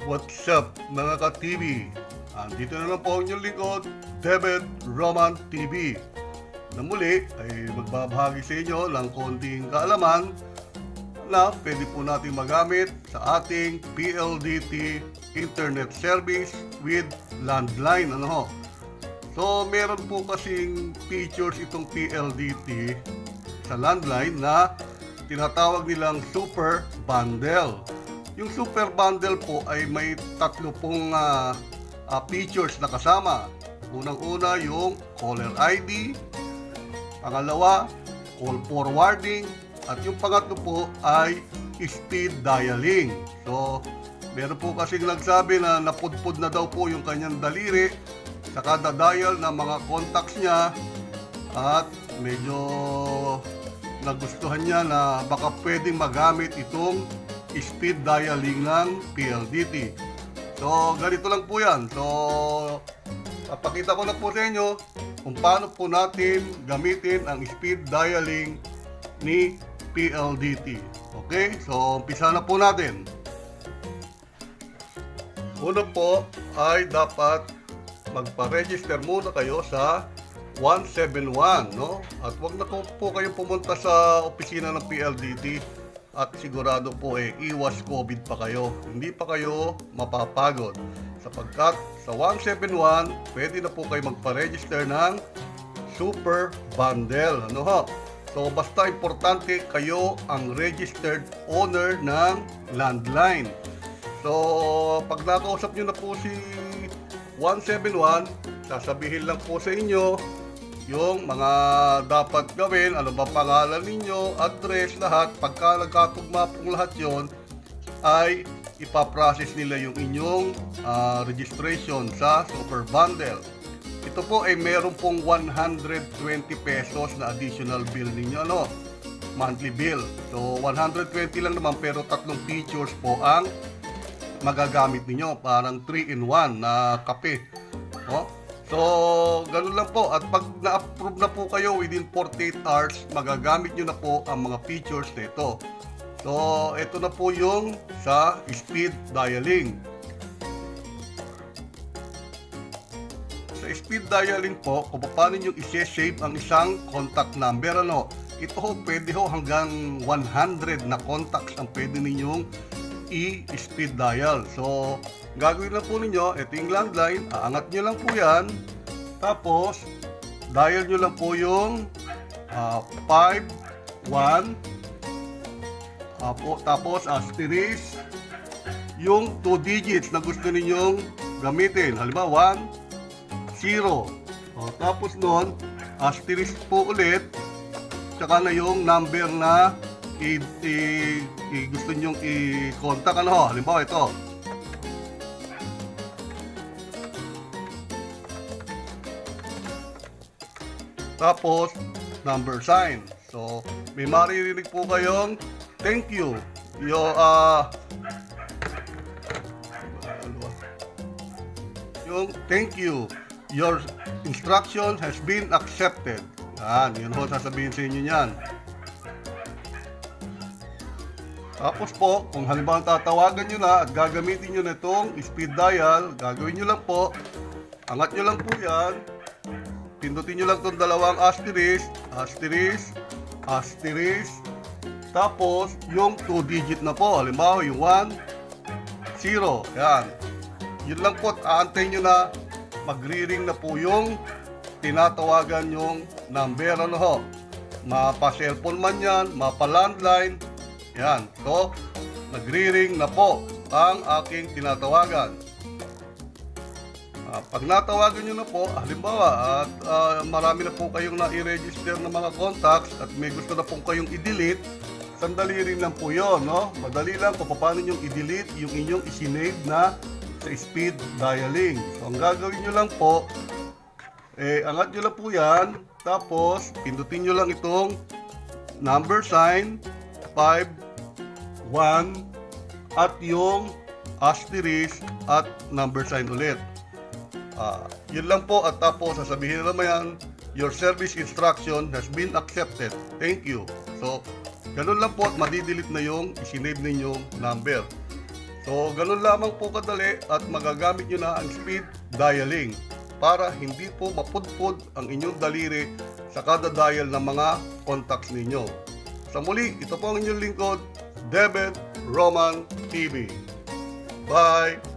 What's up mga ka-TV? Andito na lang po ang inyong lingkod, DebedRomanTV, na muli ay magbabahagi sa inyo ng konting kaalaman na pwede po natin magamit sa ating PLDT internet service with landline. So meron po kasing features itong PLDT sa landline na tinatawag nilang super bundle. Yung super bundle po ay may tatlo pong features na kasama. Unang-una yung caller ID, pangalawa, call forwarding, at yung pangatlo po ay speed dialing. So, meron po kasing nagsabi na napudpud na daw po yung kanyang daliri sa kada dial ng mga contacts niya at medyo nagustuhan niya na baka pwedeng magamit itong speed dialing ng PLDT. So, ganito lang po yan. So, papakita ko na po sa inyo kung paano po natin gamitin ang speed dialing ni PLDT. Okay? So, umpisa na po natin. Una po ay dapat magpa-register muna kayo sa 171, no? At wag na po kayong pumunta sa opisina ng PLDT at sigurado po iwas COVID pa kayo. Hindi pa kayo mapapagod. Sapagkat sa 171, pwede na po kayo magpa-register ng super bundle. So basta importante kayo ang registered owner ng landline. So pag nakausap nyo na po si 171, sasabihin lang po sa inyo yung mga dapat gawin, ano ba pangalan ninyo, address, lahat. Pagka nagkatugma pong lahat yon, ay ipaprocess nila yung inyong registration sa super bundle. Ito po ay meron pong 120 pesos na additional bill ninyo, monthly bill. So 120 lang naman, pero tatlong features po ang magagamit ninyo, parang 3-in-1 na kape. So, ganun lang po. At pag na-approve na po kayo within 48 hours, magagamit nyo na po ang mga features nito. So, ito na po yung sa speed dialing. Sa speed dialing po, kung paano nyo i-save ang isang contact number, ito ho, pwede ho hanggang 100 na contacts ang pwede ninyong i-speed dial. So, gagawin lang po ninyo, ito yung landline, aangat nyo lang po yan, tapos dial nyo lang po yung 51, tapos asterisk yung 2 digits na gusto ninyong gamitin. Halimbawa 1, 0. Tapos nun, asterisk po ulit, tsaka na yung number na gusto nyong i-contact. Halimbawa ito, tapos number sign. So may maririnig po kayong thank you, yung thank you, your instruction has been accepted. Yun ho sasabihin sa inyo yan. Tapos po, kung halimbawa tatawagan nyo na at gagamitin nyo na itong speed dial, gagawin nyo lang po, angat nyo lang po yan, pindutin nyo lang itong dalawang asterisk, asterisk, asterisk, tapos yung 2 digit na po, halimbawa yung 1, 0, yan. Yun lang po, aantayin nyo na magre-ring na po yung tinatawagan yung number, mapa-cellphone man yan, mapa-landline, yan. So, nagre-ring na po ang aking tinatawagan. Pag natawagan nyo na po, halimbawa, at marami na po kayong na-i-register na mga contacts at may gusto na po kayong i-delete, sandali rin lang po yun, Madali lang kung paano nyo i-delete yung inyong isinave na sa speed dialing. So, ang gagawin nyo lang po, angat nyo lang po yan, tapos pindutin nyo lang itong number sign, 5, 1, at yung asterisk at number sign ulit. Yun lang po, at tapos sasabihin naman yan, your service instruction has been accepted. Thank you. So, ganun lang po at madidelete na yung isinave ninyong number. So, ganun lamang po kadali at magagamit nyo na ang speed dialing para hindi po mapudpud ang inyong daliri sa kada dial ng mga contacts ninyo. Sa muli, ito po ang inyong lingkod, Debed Roman TV. Bye!